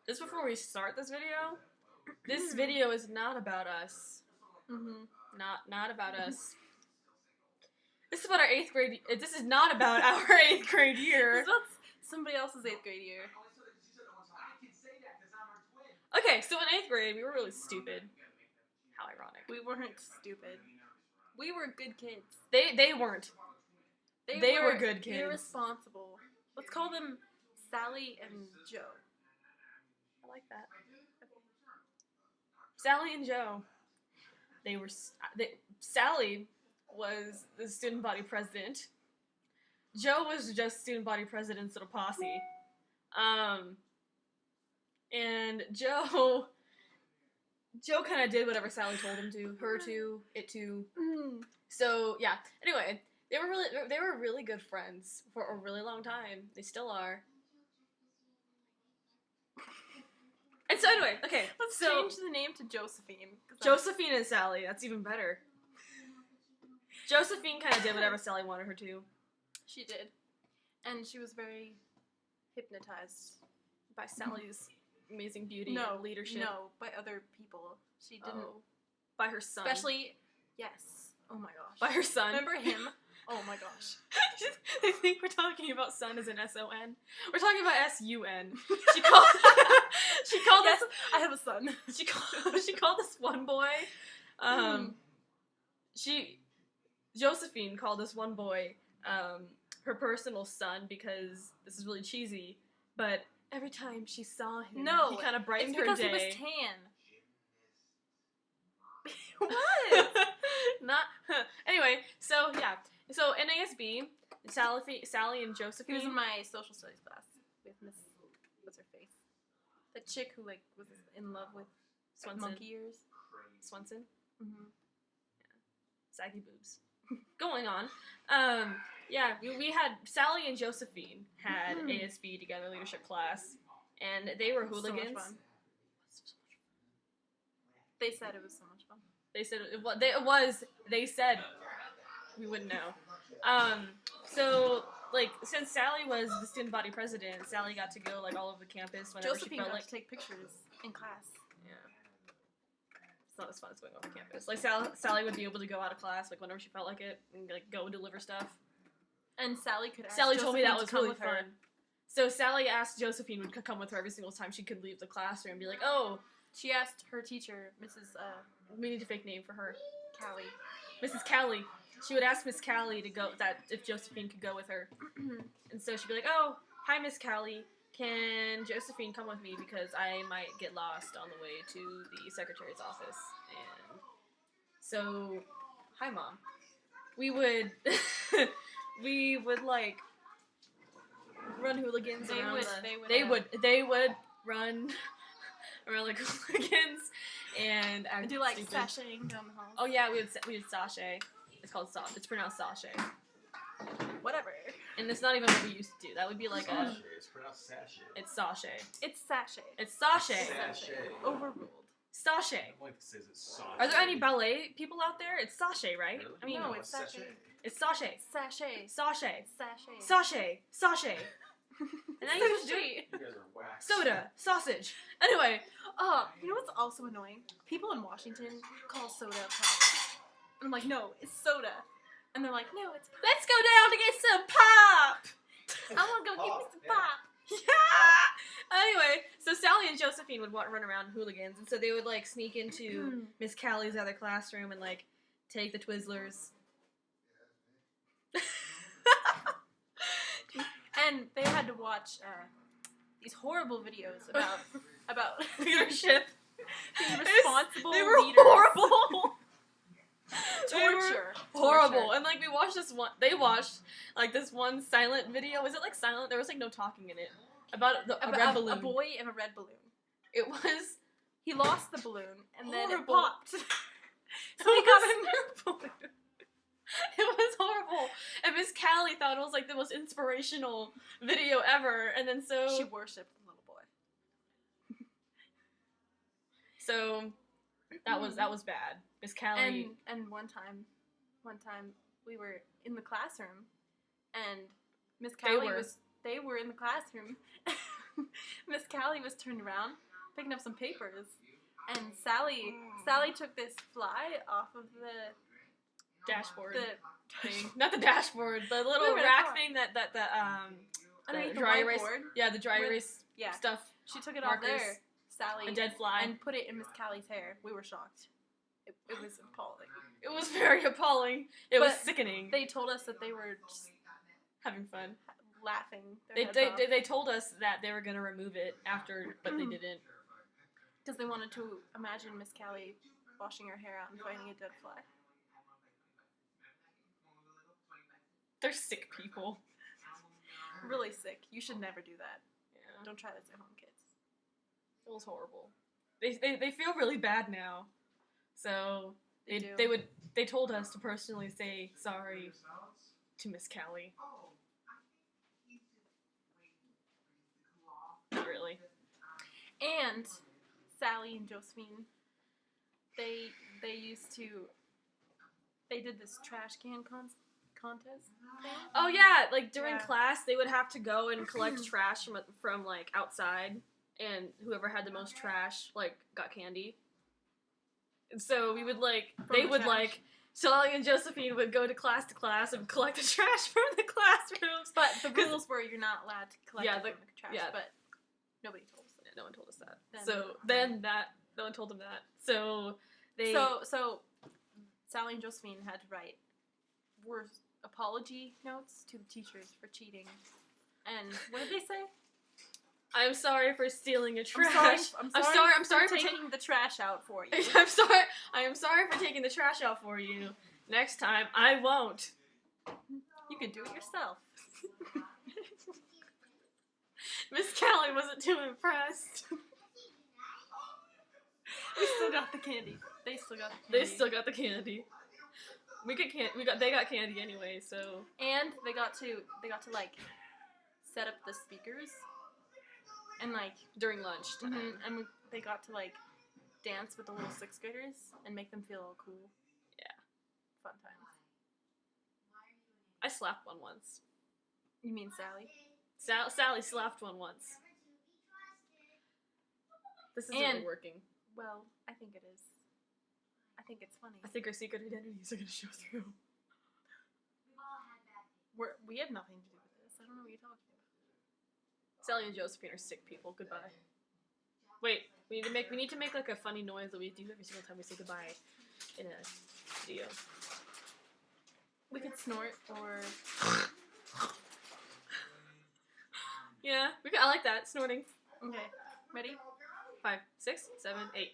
just before we start this video is not about us. Not about us. This is about our 8th grade. This is not about our 8th grade year. This is about somebody else's 8th grade year. Okay, so in 8th grade, we were really stupid. How ironic. We weren't stupid. We were good kids. They weren't. They were good kids. Irresponsible. Let's call them Sally and Joe. I like that. Sally and Joe. Sally was the student body president. Joe was just student body president's little posse. And Joe kind of did whatever Sally told him to, her to, it to. So yeah. Anyway, they were really good friends for a really long time. They still are. And so anyway, okay, let's change the name to Josephine. Josephine and Sally. That's even better. Josephine kind of did whatever Sally wanted her to. She did, and she was very hypnotized by Sally's amazing beauty and leadership. No, by other people. She didn't. By her son. Especially, yes. Oh my gosh. By her son. Remember him? Oh my gosh. I think we're talking about son as an S-O-N. We're talking about S-U-N. She called yes, I have a son. She called this one boy. Josephine called this one boy her personal son because this is really cheesy, but every time she saw him, he kind of brightened her day. It's because he was tan. What? Anyway, so yeah. So in ASB, Sally and Josephine. He was in my social studies class with Miss. What's her face? The chick who was in love with Swenson. Monkey ears. Swenson. Mm-hmm. Yeah. Saggy boobs. Going on. Yeah, we had Sally and Josephine had ASB together, leadership class, and they were hooligans. So much fun. They said it was so much fun. They said it was. They said we wouldn't know. So like since Sally was the student body president, Sally got to go like all over the campus whenever Josephine she felt got like to take pictures in class. Yeah. It's not as fun as going off campus. Like Sally would be able to go out of class like whenever she felt like it and like go deliver stuff. And Sally could ask Sally told me that was really fun. fun. So Sally asked Josephine would come with her every single time she could leave the classroom and be like, oh. She asked her teacher, Mrs. We need a fake name for her. Callie. Mrs. Callie. She would ask Miss Callie to go, that if Josephine could go with her. And so she'd be like, oh, hi Miss Callie. Can Josephine come with me because I might get lost on the way to the secretary's office? And so, hi Mom. We would, like, run hooligans around They would run around like hooligans and do like stupid. sashaying down the hall. Oh yeah, we would sashay. It's called it's pronounced sashay. Whatever. And it's not even what we used to do. That would be like sashay. It's pronounced sashay. It's sashay. It's sashay. It's sashay. Sashay. Overruled. Sashay. Like says it's sashay. Are there any ballet people out there? It's sashay, right? Really? I mean, no, it's sashay. It's sashay. Sashay. Sashay. Sashay. Sashay. Sashay. And then you just do it. You guys are whack. Soda. Sausage. Anyway. You know what's also annoying? People in Washington call soda pop. And I'm like, no, it's soda. And they're like, no, it's pop. Let's go down to get some pop. I want to go get me some pop. Yeah. Anyway, so Sally and Josephine would run around hooligans, and so they would like sneak into Miss Callie's other classroom and like take the Twizzlers. And they had to watch these horrible videos about leadership. Being responsible They were leaders. horrible. Torture. Horrible. Torture. And like we watched this one. They watched like this one silent video. Was it like silent? There was like no talking in it. About a red balloon. A boy in a red balloon. It was. He lost the balloon and then it Horrible. popped. So he got a new balloon. It was horrible. And Miss Callie thought it was like the most inspirational video ever. And then so she worshipped the little boy. So that was bad. Miss Callie and one time we were in the classroom and Miss Callie they were in the classroom Miss Callie was turned around, picking up some papers, and Sally took this fly off of the Dashboard thing. Not the dashboard, the little Whatever it's rack called. thing that underneath the dry erase. whiteboard. Yeah, the dry With- erase Yeah, stuff. she took it Markers. all there, Sally, A dead fly. and put it in Miss Callie's hair. We were shocked. It was appalling. It was very appalling. It was But sickening. They told us that they were just Having fun. laughing. They told us that they were gonna remove it after, but they didn't. Because they wanted to imagine Miss Callie washing her hair out and finding a dead fly. They're sick people. Really sick. You should never do that. Yeah, Don't try this at home, kids. it was horrible. They feel really bad now, so They do. they told us to personally say sorry to Miss Callie. Not really. And Sally and Josephine, they did this trash can contest thing. Oh yeah, like during Yeah. class, they would have to go and collect trash from like outside, and whoever had the most trash like got candy. And so we would like Sally and Josephine would go to class and collect the trash from the classrooms. But the rules were you're not allowed to collect Yeah, it from the trash. yeah. But nobody told us that. No one told us that. Then- No one told them that. So they So Sally and Josephine had to write apology notes to the teachers for cheating. And what did they say? I'm sorry for stealing a trash. I'm sorry for for taking the trash out for you. I am sorry for taking the trash out for you. Next time I won't. You could do it yourself. Miss Callie wasn't too impressed. We still got the candy. They still got the candy. They still got the candy. They got candy anyway, so And they got to like set up the speakers and like during lunch time. they got to like dance with the little sixth graders and make them feel all cool. Yeah. Fun times. I slapped one once. You mean Sally? Sally slapped one once. This isn't And- working. Well, I think it is. I think it's funny. I think our secret identities are gonna show through. We have nothing to do with this. I don't know what you're talking about. Sally and Josephine are sick people. Goodbye. Wait, we need to make like a funny noise that we do every single time we say goodbye in a video. We could snort or Yeah, I like that. Snorting. okay. Ready? 5, 6, 7, 8.